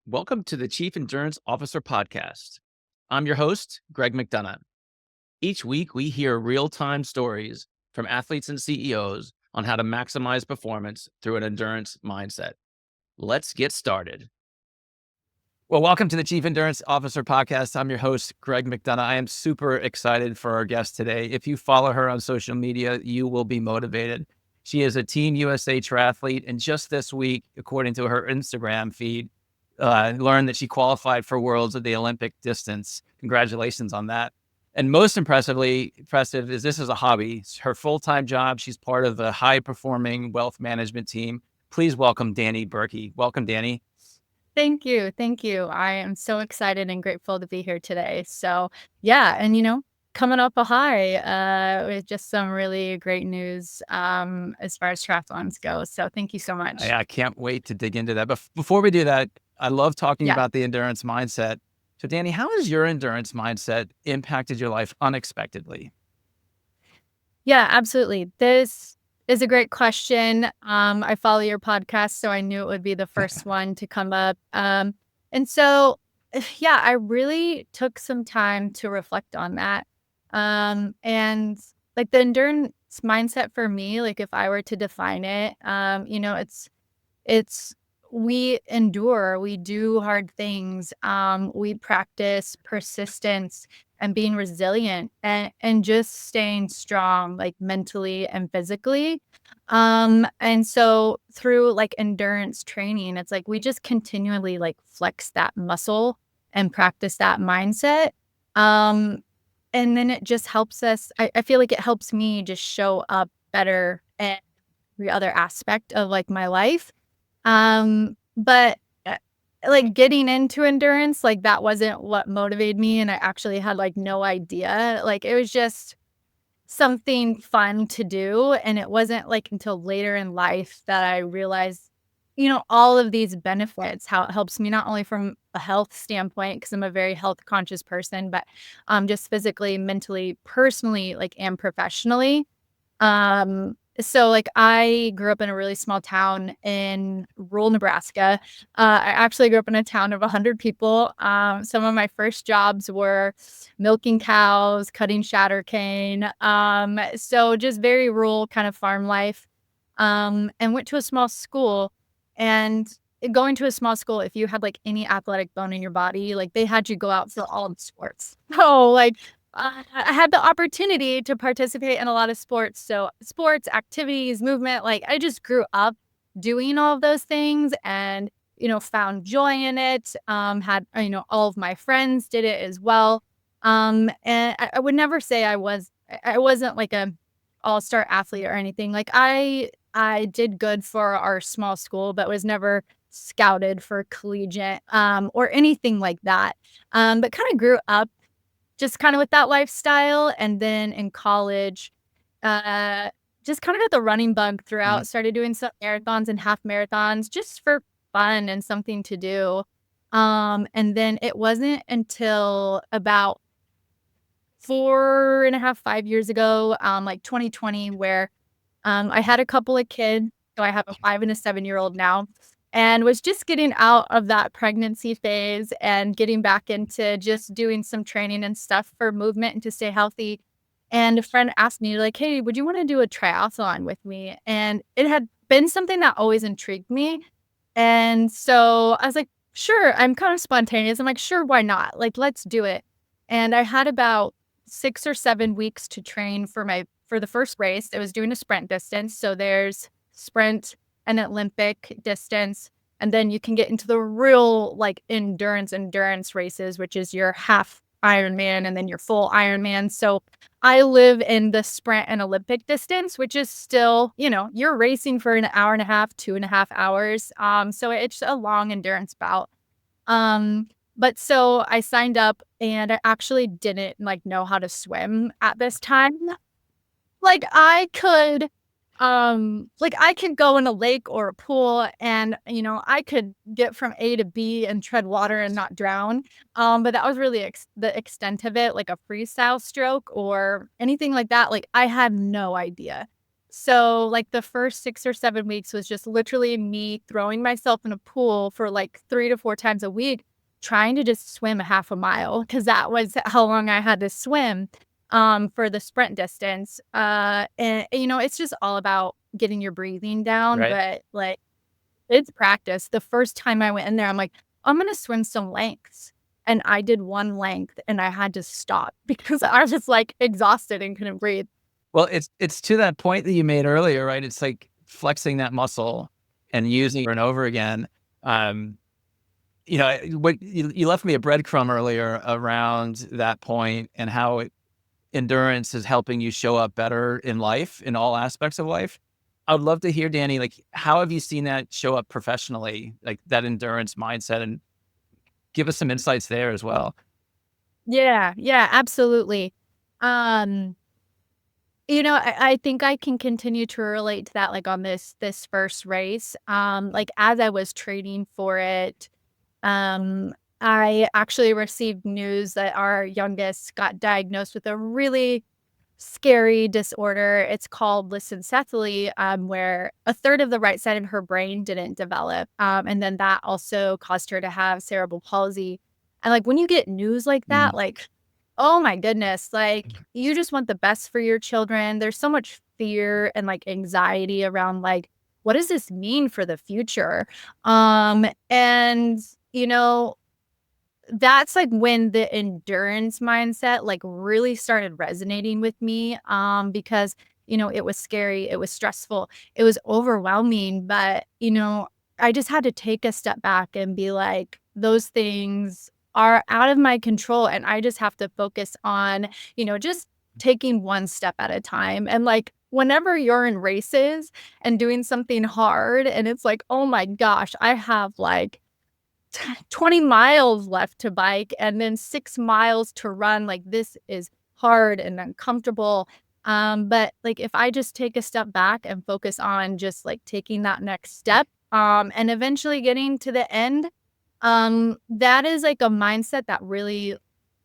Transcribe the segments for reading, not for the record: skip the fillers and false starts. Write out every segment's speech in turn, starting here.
Welcome to the Chief Endurance Officer Podcast. I'm your host, Greg McDonough. Each week, we hear real time stories from athletes and CEOs on how to maximize performance through an endurance mindset. Let's get started. Well, welcome to the Chief Endurance Officer Podcast. I'm your host, Greg McDonough. I am super excited for our guest today. If you follow her on social media, you will be motivated. She is a Team USA triathlete, and just this week, according to her Instagram feed, learned that she qualified for Worlds of the Olympic distance. Congratulations on that. And most impressive is this is a hobby. It's her full-time job. She's part of the high-performing wealth management team. Please welcome Dani Berke. Welcome, Dani. Thank you. Thank you. I am so excited and grateful to be here today. So yeah, and coming up a high with just some really great news as far as triathlons go. So thank you so much. I can't wait to dig into that. But before we do that, I love talking Yeah. about the endurance mindset. So, Dani, how has your endurance mindset impacted your life unexpectedly? Yeah, absolutely. This is a great question. I follow your podcast, so I knew it would be the first one to come up. And so yeah, I really took some time to reflect on that. And like the endurance mindset for me, like if I were to define it, it's we endure, we do hard things, we practice persistence and being resilient and just staying strong, like mentally and physically. And so through like endurance training, it's like we just continually like flex that muscle and practice that mindset. Um, and then it just helps us. I feel like it helps me just show up better in every other aspect of like my life. But, like, getting into endurance, like, that wasn't what motivated me, and I actually had, like, no idea. Like, it was just something fun to do, and it wasn't, like, until later in life that I realized, all of these benefits, how it helps me not only from a health standpoint, because 'cause I'm a very health conscious person, but, just physically, mentally, personally, like, and professionally. So like I grew up in a really small town in rural Nebraska. I actually grew up in a town of 100 people. Some of my first jobs were milking cows, cutting shatter cane. So just very rural kind of farm life. And went to a small school, and going to a small school, if you had like any athletic bone in your body, like they had you go out for all the sports. So like I had the opportunity to participate in a lot of sports. So sports, activities, movement, like I just grew up doing all of those things and, found joy in it. Had, all of my friends did it as well. And I would never say I wasn't like a all-star athlete or anything. Like I did good for our small school, but was never scouted for collegiate, or anything like that. But kind of grew up just kinda with that lifestyle, and then in college, uh, just kind of got the running bug Mhm. throughout, started doing some marathons and half marathons just for fun and something to do. And then it wasn't until about 4.5, 5 years ago, like 2020, where I had a couple of kids, so I have a 5 and a 7-year-old now, and was just getting out of that pregnancy phase and getting back into just doing some training and stuff for movement and to stay healthy. And a friend asked me like, "Hey, would you wanna do a triathlon with me?" And it had been something that always intrigued me. And so I was like, "Sure." I'm kind of spontaneous. I'm like, "Sure, why not? Like, let's do it." And I had about 6 or 7 weeks to train for the first race. It was doing a sprint distance, so there's sprint and Olympic distance, and then you can get into the real, like, endurance races, which is your half Ironman and then your full Ironman. So, I live in the sprint and Olympic distance, which is still, you're racing for an hour and a half, 2.5 hours, so it's a long endurance bout. Um, but so I signed up and I actually didn't like know how to swim at this time. Like I could go in a lake or a pool and, I could get from A to B and tread water and not drown. But that was really the extent of it, like a freestyle stroke or anything like that. Like I had no idea. So, like, the first 6 or 7 weeks was just literally me throwing myself in a pool for, like, 3 to 4 times a week, trying to just swim a half a mile because that was how long I had to swim, for the sprint distance. And, it's just all about getting your breathing down, Right. but, like, it's practice. The first time I went in there, I'm like, "I'm gonna swim some lengths." And I did 1 length, and I had to stop because I was just, like, exhausted and couldn't breathe. Well, it's to that point that you made earlier, right? It's like flexing that muscle and using it over and over again. Um, what you left me a breadcrumb earlier around that point and how endurance is helping you show up better in life, in all aspects of life. I would love to hear, Danny, like, how have you seen that show up professionally, like that endurance mindset, and give us some insights there as well. Yeah, yeah, absolutely. Um, I think I can continue to relate to that, like, on this first race. Like, as I was training for it, um, I actually received news that our youngest got diagnosed with a really scary disorder. It's called lissencephaly, where a third of the right side of her brain didn't develop. And then that also caused her to have cerebral palsy. And like when you get news like that, Mm, like, oh my goodness, like you just want the best for your children. There's so much fear and like anxiety around like, what does this mean for the future? And you know, that's, like, when the endurance mindset, like, really started resonating with me, because, it was scary, it was stressful, it was overwhelming, but, I just had to take a step back and be like, "Those things are out of my control, and I just have to focus on, just taking one step at a time," and, like, whenever you're in races and doing something hard and it's like, "Oh my gosh, I have, like, 20 miles left to bike and then 6 miles to run, like, this is hard and uncomfortable, but, like, if I just take a step back and focus on just, like, taking that next step, and eventually getting to the end, that is, like, a mindset that really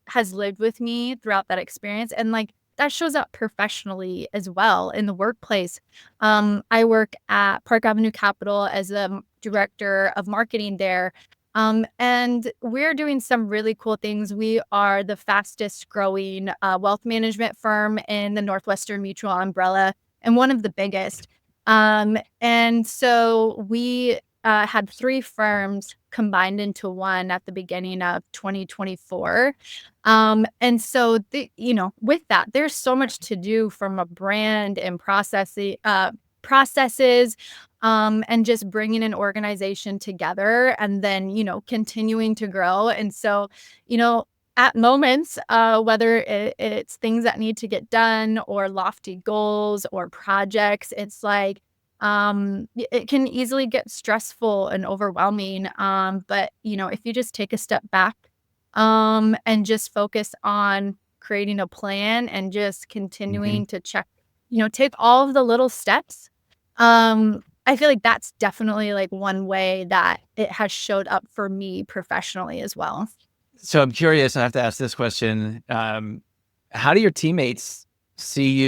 has lived with me throughout that experience, and, like, that shows up professionally as well in the workplace. I work at Park Avenue Capital as a director of marketing there, and we're doing some really cool things. We are the fastest growing, wealth management firm in the Northwestern Mutual umbrella and one of the biggest. And so we had 3 firms combined into one at the beginning of 2024. And so with that, there's so much to do from a brand and processes, and just bringing an organization together and then, continuing to grow. And so, you know, at moments, whether it's things that need to get done or lofty goals or projects, it's like, it can easily get stressful and overwhelming. But if you just take a step back, and just focus on creating a plan and just mhm. continuing to take all of the little steps. I feel like that's definitely like one way that it has showed up for me professionally as well. So I'm curious, I have to ask this question. How do your teammates see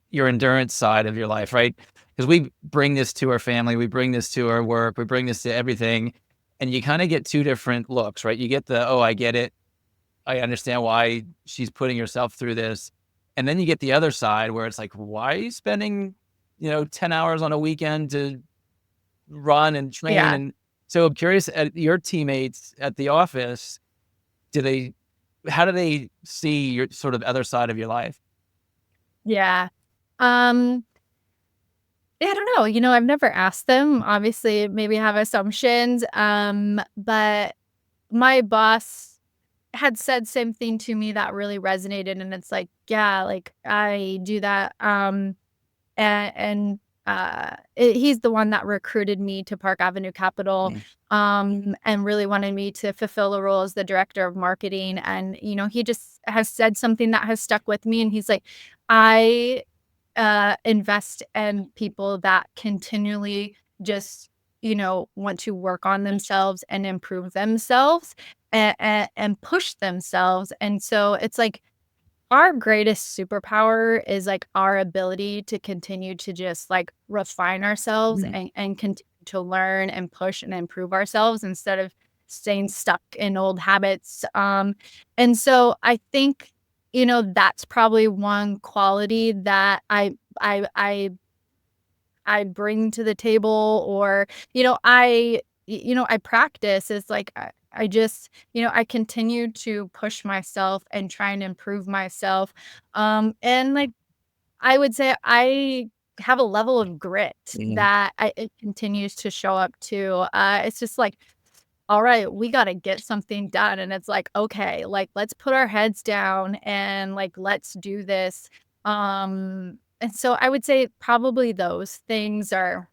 your endurance side of your life, right? Because we bring this to our family, we bring this to our work, we bring this to everything, and you kind of get two different looks, right? You get the, oh, I get it. I understand why she's putting herself through this. And then you get the other side where it's like, why are you spending, 10 hours on a weekend to run and train? Yeah. And so I'm curious at your teammates at the office, do they, how do they see your sort of other side of your life? Yeah. Um, yeah, I don't know. I've never asked them. Obviously, maybe have assumptions. But my boss had said something to me that really resonated, and it's like, yeah, like I do that. He's the one that recruited me to Park Avenue Capital, Mm, and really wanted me to fulfill the role as the director of marketing. And he just has said something that has stuck with me, and he's like, I invest in people that continually just want to work on themselves and improve themselves and push themselves. And so it's like our greatest superpower is like our ability to continue to just like refine ourselves Mhm. and continue to learn and push and improve ourselves instead of staying stuck in old habits. And so I think, that's probably one quality that I I I bring to the table, or, I practice is like I just, I continue to push myself and try and improve myself. And like I would say I have a level of grit Mhm. that it continues to show up to. It's just like, all right, we got to get something done. And it's like, okay, like let's put our heads down and like let's do this. And so I would say probably those things are,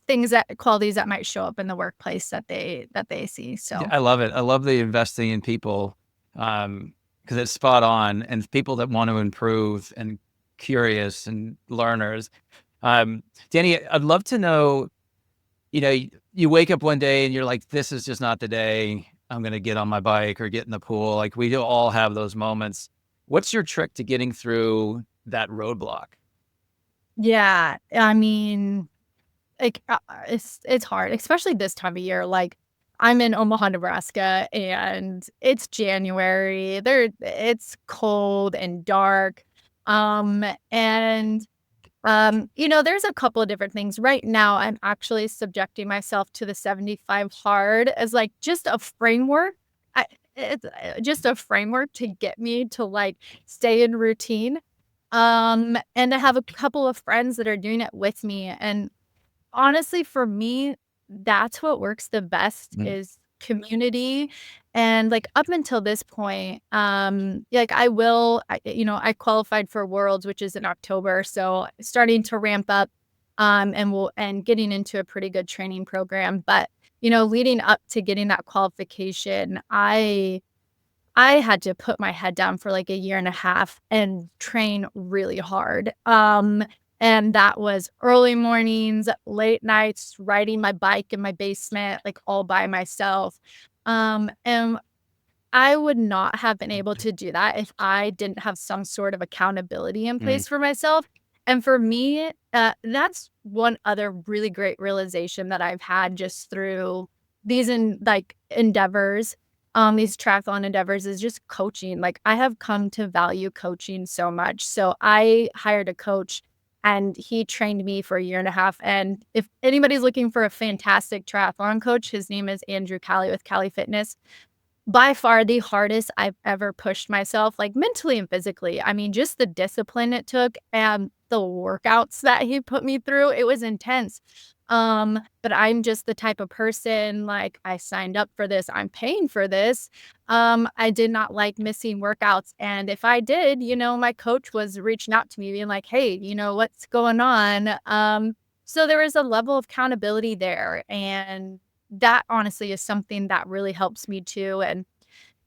things that qualities that might show up in the workplace that they see. Yeah, So I love it. I love the investing in people, because it's spot on, and people that want to improve and curious and learners. Um, Danny, I'd love to know, you wake up one day and you're like, "This is just not the day I'm gonna get on my bike or get in the pool." Like, we do all have those moments. What's your trick to getting through that roadblock? yeah, I mean, like, it's hard, especially this time of year, like, I'm in Omaha, Nebraska, and it's January, it's cold and dark, and, there's a couple of different things. Right now, I'm actually subjecting myself to the 75 hard as, like, just a framework. I it's, just a framework to get me to, like, stay in routine, and I have a couple of friends that are doing it with me, and honestly, for me, that's what works the best Mm. is community, and, like, up until this point, like, I qualified for Worlds, which is in October, so starting to ramp up, and getting into a pretty good training program, but, leading up to getting that qualification, I had to put my head down for like a year and a half and train really hard. And that was early mornings, late nights, riding my bike in my basement, like all by myself. And I would not have been able to do that if I didn't have some sort of accountability in Mm. place for myself. And for me, that's one other really great realization that I've had just through endeavors, these triathlon endeavors is just coaching. Like I have come to value coaching so much. So I hired a coach and he trained me for a year and a half. And if anybody's looking for a fantastic triathlon coach, his name is Andrew Callie with Callie Fitness. By far the hardest I've ever pushed myself, like, mentally and physically. I mean, just the discipline it took and the workouts that he put me through, it was intense. But I'm just the type of person, like, I signed up for this, I'm paying for this. I did not like missing workouts, and if I did, my coach was reaching out to me being like, "Hey, what's going on?" So there was a level of accountability there, and that honestly is something that really helps me too, and,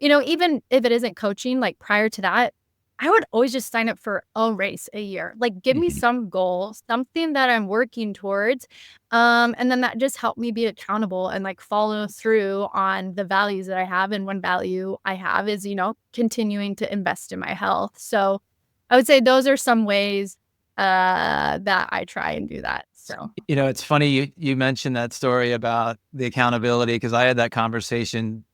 even if it isn't coaching, like, prior to that, I would always just sign up for a race a year. Like, give me Mhm. some goal, something that I'm working towards, and then that just helped me be accountable and, like, follow through on the values that I have, and one value I have is, continuing to invest in my health. So, I would say those are some ways, that I try and do that, so It's funny you mentioned that story about the accountability, because I had that conversation,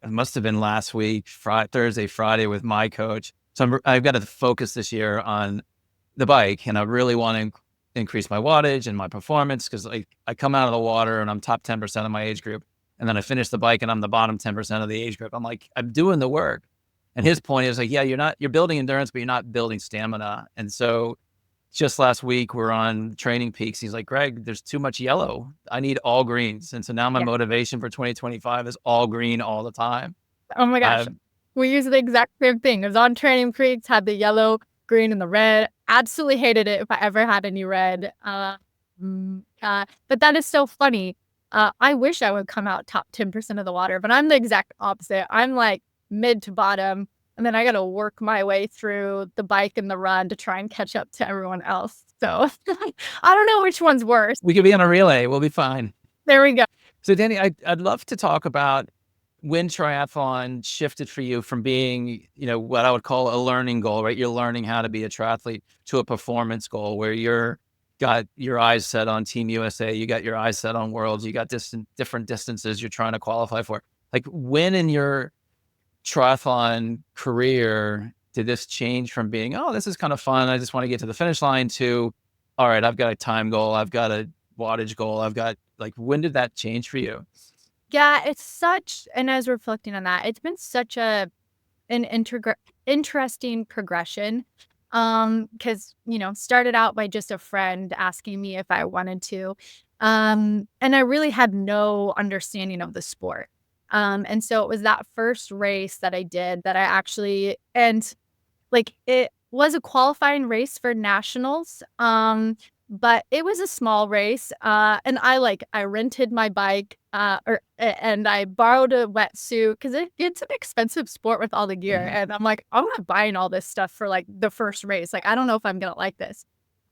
it must have been last week, Thursday, Friday with my coach. So I've got to focus this year on the bike, and I really want to increase my wattage and my performance, because like I come out of the water and I'm top 10% of my age group, and then I finish the bike and I'm the bottom 10% of the age group. I'm like, I'm doing the work. And his point is like, yeah, you're building endurance, but you're not building stamina. And so just last week, we're on Training Peaks. He's like, "Greg, there's too much yellow. I need all greens." And so now my yeah. motivation for 2025 is all green all the time. Oh my gosh. Um, We use the exact same thing. It was on Training Creeks, had the yellow, green, and the red. Absolutely hated it if I ever had any red. But that is so funny. I wish I would come out top 10% of the water, but I'm the exact opposite. I'm like mid to bottom, and then I got to work my way through the bike and the run to try and catch up to everyone else. So I don't know which one's worse. we could be on a relay. We'll be fine. There we go. So, Danny, I'd love to talk about when triathlon shifted for you from being, what I would call a learning goal, right? You're learning how to be a triathlete to a performance goal where you're got your eyes set on Team USA, you got your eyes set on Worlds, you got different distances you're trying to qualify for. Like, when in your triathlon career did this change from being, oh, this is kind of fun, I just want to get to the finish line, to, all right, I've got a time goal, I've got a wattage goal, I've got, like, when did that change for you? Yeah, it's such and I was reflecting on that, it's been such an interesting progression, because started out by just a friend asking me if I wanted to, and I really had no understanding of the sport, and so it was that first race that I did that I actually and like, it was a qualifying race for nationals, but it was a small race, and I rented my bike, and I borrowed a wetsuit 'cause it's an expensive sport with all the gear, Mhm. and I'm like, "I'm not buying all this stuff for, like, the first race, like, I don't know if I'm gonna like this."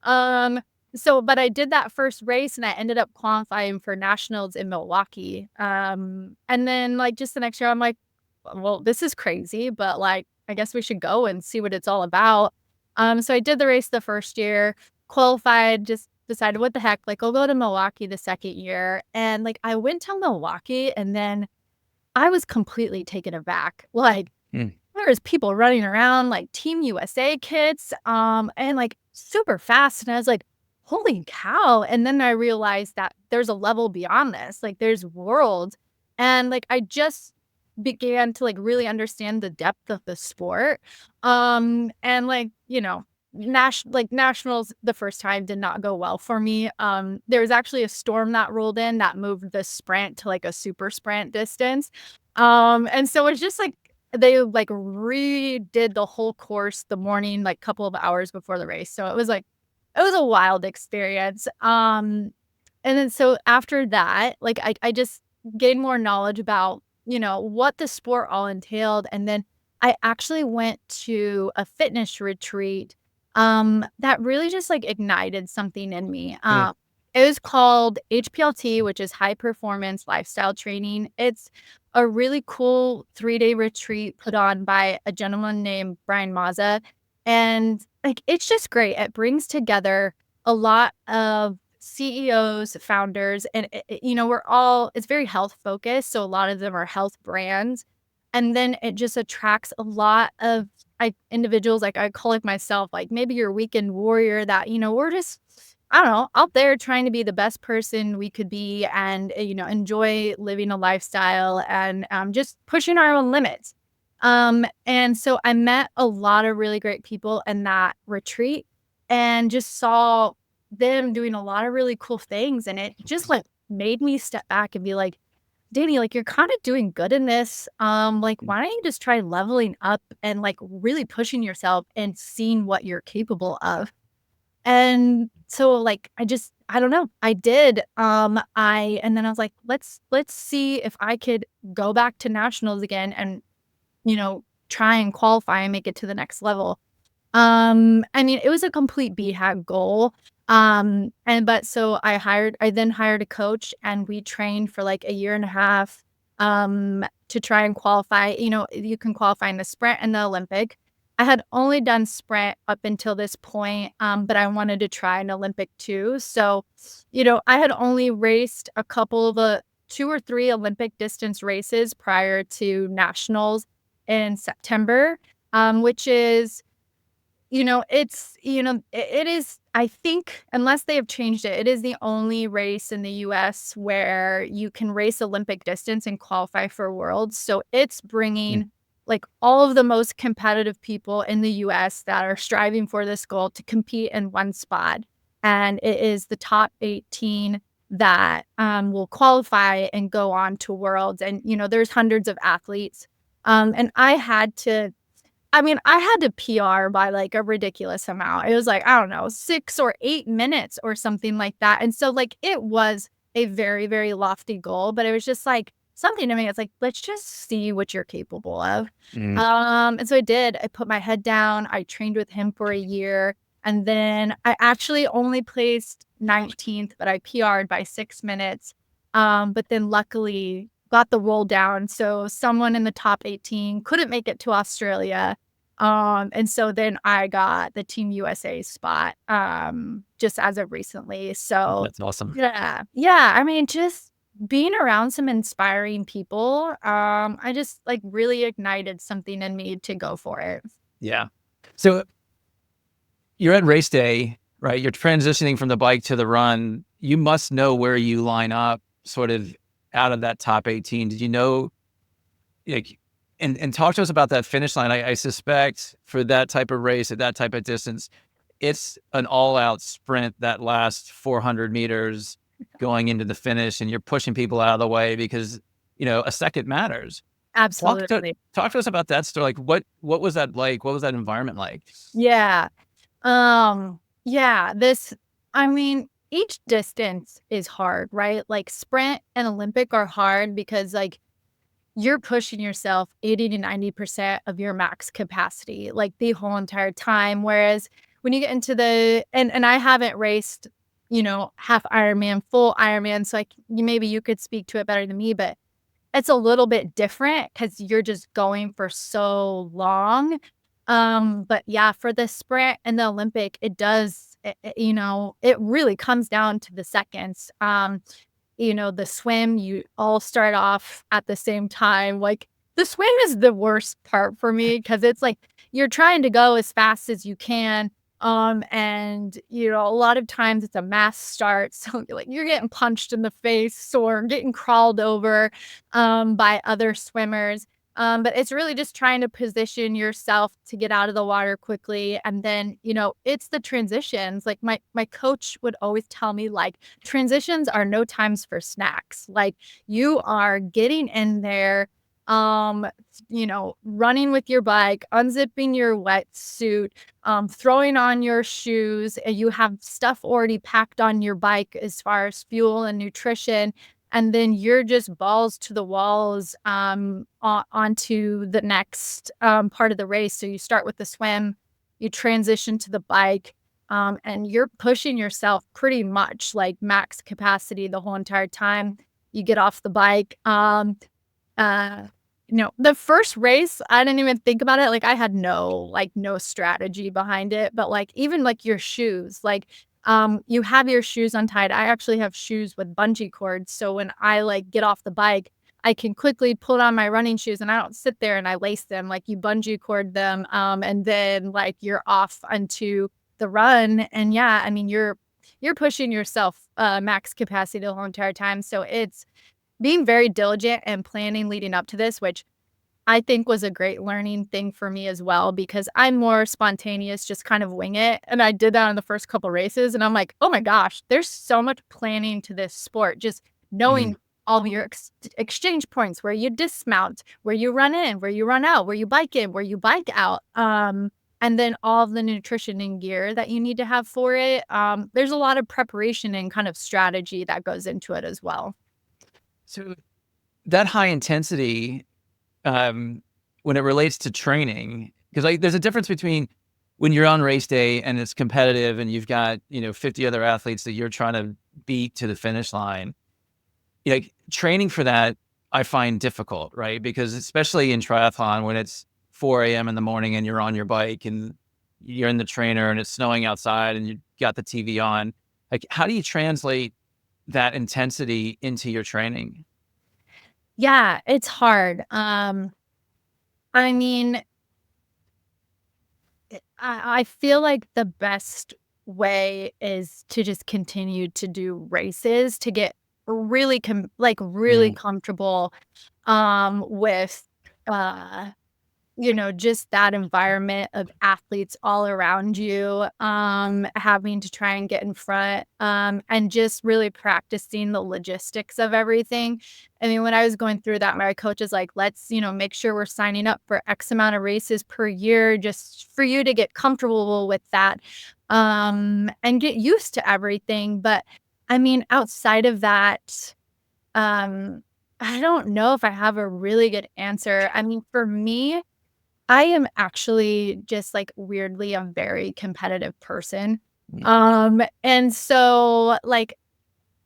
Um, but I did that first race, and I ended up qualifying for nationals in Milwaukee, and then, like, just the next year, I'm like, "Well, this is crazy, but, like, I guess we should go and see what it's all about." So I did the race the first year, qualified, just decided, "What the heck, like, I'll go to Milwaukee the second year," and, like, I went to Milwaukee, and then I was completely taken aback, like, Mm. there was people running around like Team USA kits, and, like, super fast, and I was like, "Holy cow," and then I realized that there's a level beyond this, like, there's worlds, and, like, I just began to, like, really understand the depth of the sport, and, like, nationals the first time did not go well for me, there was actually a storm that rolled in that moved the sprint to, like, a super sprint distance, and so it's just, like, they, like, redid the whole course the morning, like, couple of hours before the race, so it was a wild experience, and then so after that, like, I just gained more knowledge about, what the sport all entailed, and then I actually went to a fitness retreat, that really just, like, ignited something in me, Mm. it was called HPLT, which is High Performance Lifestyle Training. It's a really cool 3-day retreat put on by a gentleman named Brian Mazza, and, like, it's just great. It brings together a lot of CEOs, founders, and we're all it's very health focused, so a lot of them are health brands, and then it just attracts a lot of, individuals, like, I call it myself, like, maybe your weekend warrior that, we're just, I don't know, out there trying to be the best person we could be and, enjoy living a lifestyle and, just pushing our own limits. And so I met a lot of really great people in that retreat and just saw them doing a lot of really cool things, and it just, like, made me step back and be like, "Danny, like, you're kinda doing good in this, like, Mm. why don't you just try leveling up and, like, really pushing yourself and seeing what you're capable of?" And so, like, I don't know, I did, and then I was like, "Let's see if I could go back to nationals again and, you know, try and qualify and make it to the next level." I mean, it was a complete BHAG goal, and but so I then hired a coach, and we trained for, like, a year and a half, to try and qualify. You can qualify in the sprint and the Olympic. I had only done sprint up until this point, but I wanted to try an Olympic too, so, I had only raced a couple of the 2 or 3 Olympic distance races prior to nationals in September, which is it is I think, unless they have changed it, it is the only race in the US where you can race Olympic distance and qualify for Worlds, so it's Mm. bringing, like, all of the most competitive people in the US that are striving for this goal to compete in one spot, and it is the top 18 that, will qualify and go on to Worlds, and, there's hundreds of athletes, and I had to PR by, like, a ridiculous amount. It was, like, I don't know, 6 or 8 minutes or something like that, and so, like, it was a very, very lofty goal, but it was just, like, something to me, it's like, "Let's just see what you're capable of." Mm. And so I did. I put my head down, I trained with him for a year, and then I actually only placed 19th, but I PR'd by 6 minutes, but then luckily got the roll down. So someone in the top 18 couldn't make it to Australia. And so then I got the Team USA spot, just as of recently. So That's awesome. yeah. Yeah. I mean, just being around some inspiring people, I just like really ignited something in me to go for it. Yeah. So you're at race day, right? You're transitioning from the bike to the run. You must know where you line up sort of out of that top 18. Did you know, like, and talk to us about that finish line. I suspect for that type of race at that type of distance, it's an all out sprint that lasts 400 meters going into the finish, and you're pushing people out of the way because, a second matters. Talk to, Absolutely. talk to us about that story. Like, what was that like? What was that environment like? Yeah. Yeah, I mean, each distance is hard, right? Like sprint and Olympic are hard because like you're pushing yourself 80 to 90% of your max capacity, like the whole entire time. Whereas when you get into and I haven't raced, half Ironman, full Ironman, so like maybe you could speak to it better than me, but it's a little bit different because you're just going for so long. But yeah, for the sprint and the Olympic, it really comes down to the seconds. The swim, you all start off at the same time. Like the swim is the worst part for me because it's like you're trying to go as fast as you can. And a lot of times it's a mass start. So you're getting punched in the face or getting crawled over by other swimmers. But it's really just trying to position yourself to get out of the water quickly. And then, it's the transitions. Like my coach would always tell me, like, transitions are no times for snacks. Like you are getting in there, running with your bike, unzipping your wetsuit, throwing on your shoes, and you have stuff already packed on your bike as far as fuel and nutrition. And then you're just balls to the walls onto the next part of the race. So you start with the swim, you transition to the bike, and you're pushing yourself pretty much like max capacity the whole entire time. You get off the bike. Uh, the first race, I didn't even think about it. Like I had no strategy behind it, but like even like your shoes, like you have your shoes untied. I actually have shoes with bungee cords. So when I like get off the bike, I can quickly put on my running shoes and I don't sit there and I lace them. Like you bungee cord them. And then like you're off onto the run. And yeah, I mean you're pushing yourself max capacity the whole entire time. So it's being very diligent and planning leading up to this, which I think was a great learning thing for me as well, because I'm more spontaneous, just kind of wing it. And I did that in the first couple races. And I'm like, oh my gosh, there's so much planning to this sport. Just Mhm. knowing all your exchange points, where you dismount, where you run in, where you run out, where you bike in, where you bike out. And then all of the nutrition and gear that you need to have for it. There's a lot of preparation and kind of strategy that goes into it as well. So that high intensity, um, when it relates to training, because like there's a difference between when you're on race day and it's competitive and you've got 50 other athletes that you're trying to beat to the finish line. Like training for that, I find difficult, right? Because especially in triathlon, when it's 4 a.m. in the morning and you're on your bike and you're in the trainer and it's snowing outside and you got the TV on, like how do you translate that intensity into your training? Yeah, it's hard. I mean, I feel like the best way is to just continue to do races to get really Mm. comfortable, with, uh just that environment of athletes all around you, having to try and get in front, and just really practicing the logistics of everything. I mean, when I was going through that, my coach is like, let's, make sure we're signing up for X amount of races per year just for you to get comfortable with that, and get used to everything. But I mean, outside of that, um, I don't know if I have a really good answer. I mean, for me, I am actually just, like, weirdly a very competitive person. Mm. And so, like,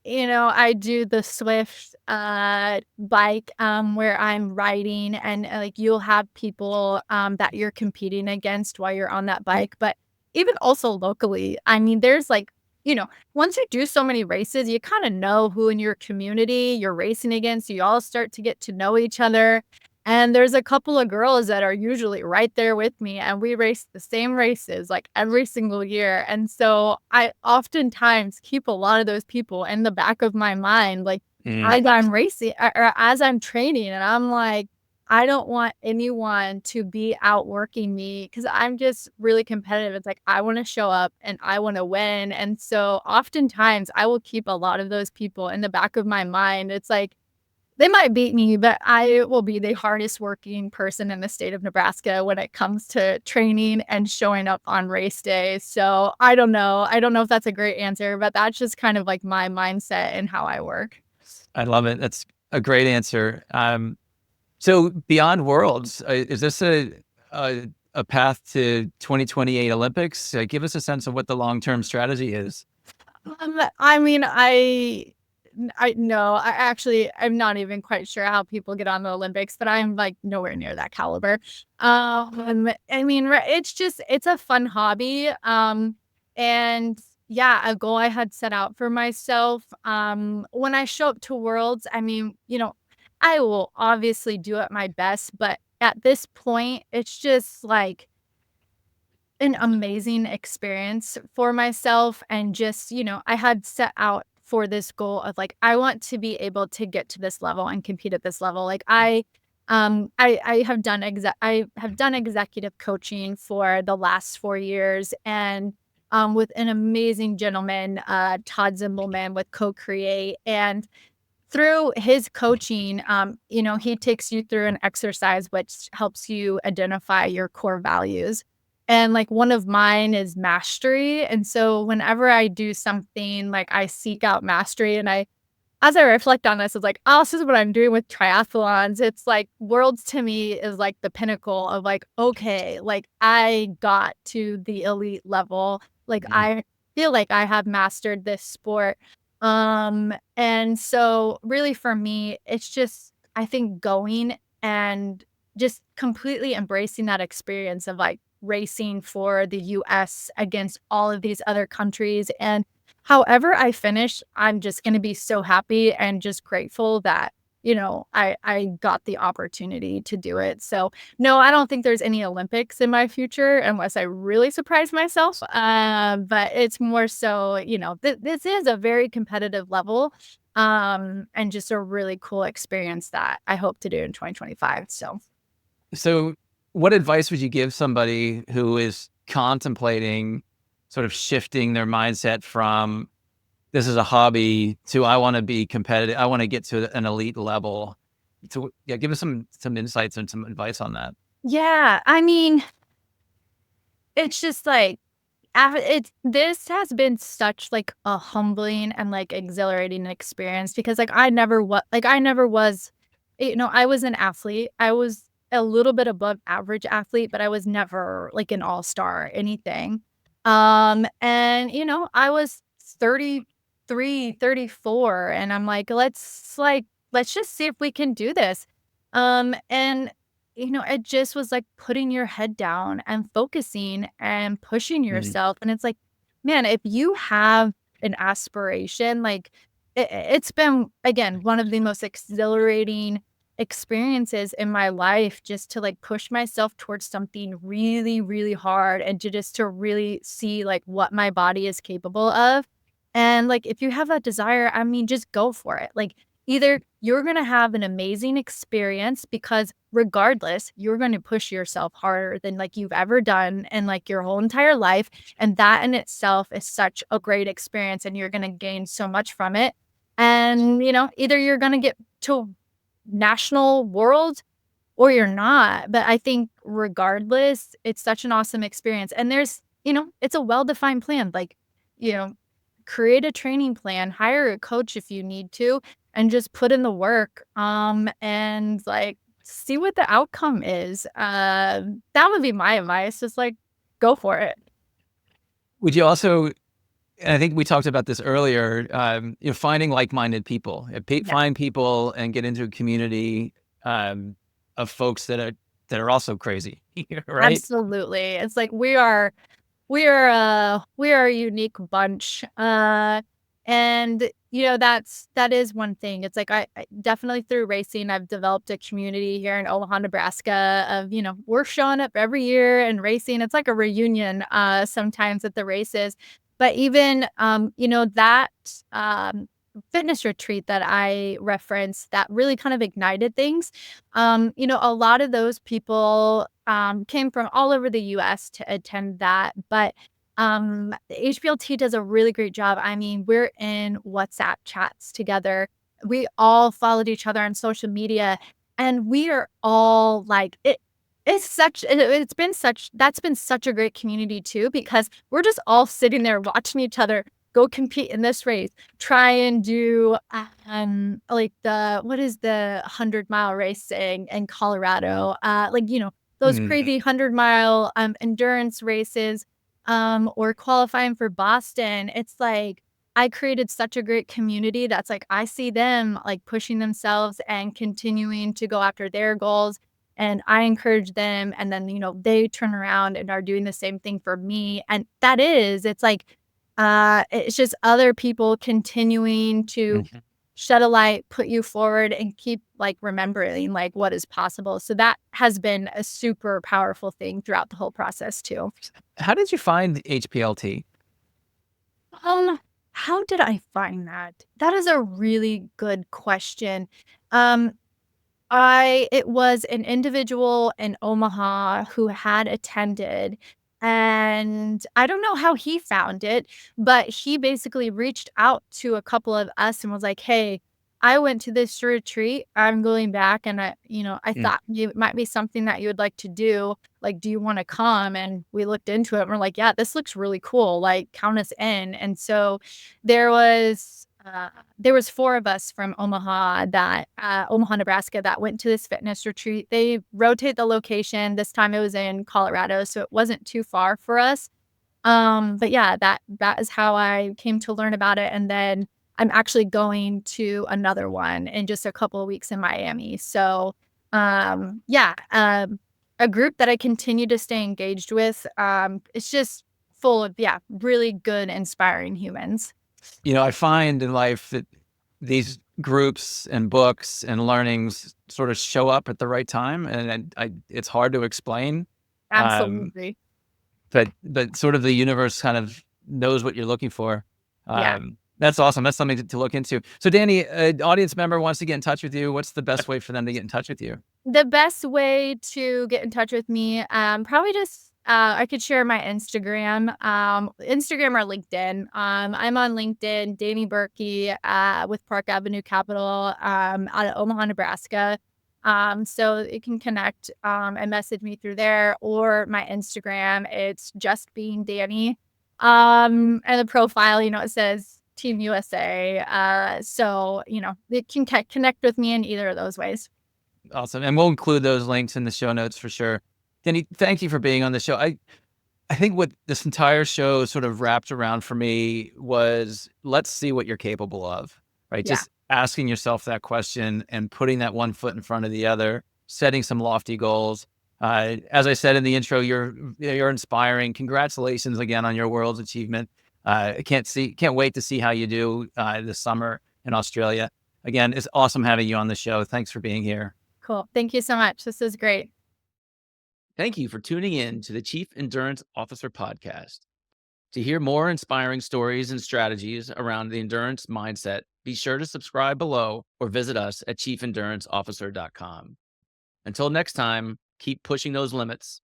I do the Swift bike where I'm riding, and like you'll have people that you're competing against while you're on that bike. But even also locally, I mean, there's like, once you do so many races, you kind of know who in your community you're racing against. You all start to get to know each other. And there's a couple of girls that are usually right there with me, and we race the same races like every single year. And so I oftentimes keep a lot of those people in the back of my mind, like Mm. as I'm racing or as I'm training. And I'm like, I don't want anyone to be outworking me because I'm just really competitive. It's like I want to show up and I want to win. And so oftentimes I will keep a lot of those people in the back of my mind. It's like, they might beat me, but I will be the hardest working person in the state of Nebraska when it comes to training and showing up on race day. So I don't know. I don't know if that's a great answer, but that's just kind of like my mindset and how I work. I love it. That's a great answer. So beyond Worlds, is this a path to 2028 Olympics? Give us a sense of what the long-term strategy is. I mean, I no, I actually I'm not even quite sure how people get on the Olympics, but I'm like nowhere near that caliber. I mean, it's a fun hobby. And yeah, a goal I had set out for myself. When I show up to Worlds, I mean, I will obviously do it my best, but at this point, it's just like an amazing experience for myself. And just, I had set out for this goal of like I want to be able to get to this level and compete at this level. Like I have done executive coaching for the last 4 years, and with an amazing gentleman, Todd Zimbelman with Co-Create. And through his coaching, he takes you through an exercise which helps you identify your core values. And like one of mine is mastery. And so whenever I do something, like I seek out mastery, and as I reflect on this, it's like, oh, this is what I'm doing with triathlons. It's like Worlds to me is like the pinnacle of like, okay, like I got to the elite level. Like Mm. I feel like I have mastered this sport. And so really for me, it's just, I think going and just completely embracing that experience of like racing for the US against all of these other countries. And however I finish, I'm just gonna be so happy and just grateful that, I got the opportunity to do it. So, no, I don't think there's any Olympics in my future unless I really surprise myself. But it's more so, this is a very competitive level, and just a really cool experience that I hope to do in 2025. So So what advice would you give somebody who is contemplating sort of shifting their mindset from this is a hobby to I want to be competitive, I want to get to an elite level? So yeah, give us some insights and some advice on that. yeah, I mean, it's just like this has been such, like, a humbling and, like, exhilarating experience because, like, I never was I was an athlete. I was a little bit above average athlete, but I was never, like, an all-star or anything. And, I was 33, 34, and I'm like, let's just see if we can do this." And it just was like putting your head down and focusing and pushing Mm. yourself. And it's like, man, if you have an aspiration, like it's been, again, one of the most exhilarating experiences in my life just to like push myself towards something really, really hard and to really see like what my body is capable of. And like, if you have that desire, I mean, just go for it. Like, either you're gonna have an amazing experience because regardless, you're gonna push yourself harder than, like, you've ever done in, like, your whole entire life, and that in itself is such a great experience, and you're gonna gain so much from it. And, either you're gonna get to national, world, or you're not. But I think regardless, it's such an awesome experience. And it's a well-defined plan. Like, you know, create a training plan, hire a coach if you need to, and just put in the work. And like see what the outcome is. That would be my advice. Just like go for it. Would you also I think we talked about this earlier, finding like-minded people, Yeah, find people and get into a community, um, of folks that are also crazy, right? absolutely. It's like we are a unique bunch, and, that is one thing. It's like I definitely through racing, I've developed a community here in Omaha, Nebraska of, we're showing up every year and racing. It's like a reunion, sometimes at the races. But even, that, um, fitness retreat that I referenced that really kind of ignited things, a lot of those people, came from all over the US to attend that, but, the HPLT does a really great job. I mean, we're in WhatsApp chats together. We all followed each other on social media, and we are all like it's been such that's been such a great community too because we're just all sitting there watching each other go compete in this race, try and do, like the what is the 100-mile race in Colorado? Those Mm. crazy 100-mile, endurance races, or qualifying for Boston. It's like, I created such a great community that's like, I see them, like, pushing themselves and continuing to go after their goals, and I encourage them, and then, they turn around and are doing the same thing for me, and it's like, it's just other people continuing to Mhm. shed a light, put you forward, and keep, like, remembering, like, what is possible. So that has been a super powerful thing throughout the whole process too. How did you find HPLT? Um, how did I find that? That is a really good question. Um, I it was an individual in Omaha who had attended, and I don't know how he found it, but he basically reached out to a couple of us and was like, "Hey, I went to this retreat. I'm going back, and I Mm. thought it might be something that you would like to do. Like, do you want to come?" And we looked into it and we're like, "Yeah, this looks really cool. Like, count us in." And so there was there was 4 of us from Omaha, Nebraska, that went to this fitness retreat. They rotate the location. This time it was in Colorado, so it wasn't too far for us. But yeah, that is how I came to learn about it, and then I'm actually going to another one in just a couple of weeks in Miami. So, yeah, a group that I continue to stay engaged with. It's just full of, yeah, really good, inspiring humans. I find in life that these groups and books and learnings sort of show up at the right time, and it's hard to explain. Um, Absolutely. but sort of the universe kind of knows what you're looking for. Yeah. That's awesome. That's something to look into. So, Danny, an audience member wants to get in touch with you. What's the best way for them to get in touch with you? The best way to get in touch with me, probably just, I could share my Instagram or LinkedIn. I'm on LinkedIn, Dani Berke, with Park Avenue Capital, out of Omaha, Nebraska. So you can connect, and message me through there or my Instagram. It's just being Dani. And the profile, it says Team USA. So, they can connect with me in either of those ways. Awesome, and we'll include those links in the show notes for sure. Danny, thank you for being on the show. I think what this entire show sort of wrapped around for me was let's see what you're capable of, right? Yeah. Just asking yourself that question and putting that one foot in front of the other, setting some lofty goals. As I said in the intro, you're inspiring. Congratulations again on your world's achievement. I can't wait to see how you do this summer in Australia. Again, it's awesome having you on the show. Thanks for being here. Cool. Thank you so much. This is great. Thank you for tuning in to the Chief Endurance Officer Podcast. To hear more inspiring stories and strategies around the endurance mindset, be sure to subscribe below or visit us at chiefenduranceofficer.com. Until next time, keep pushing those limits.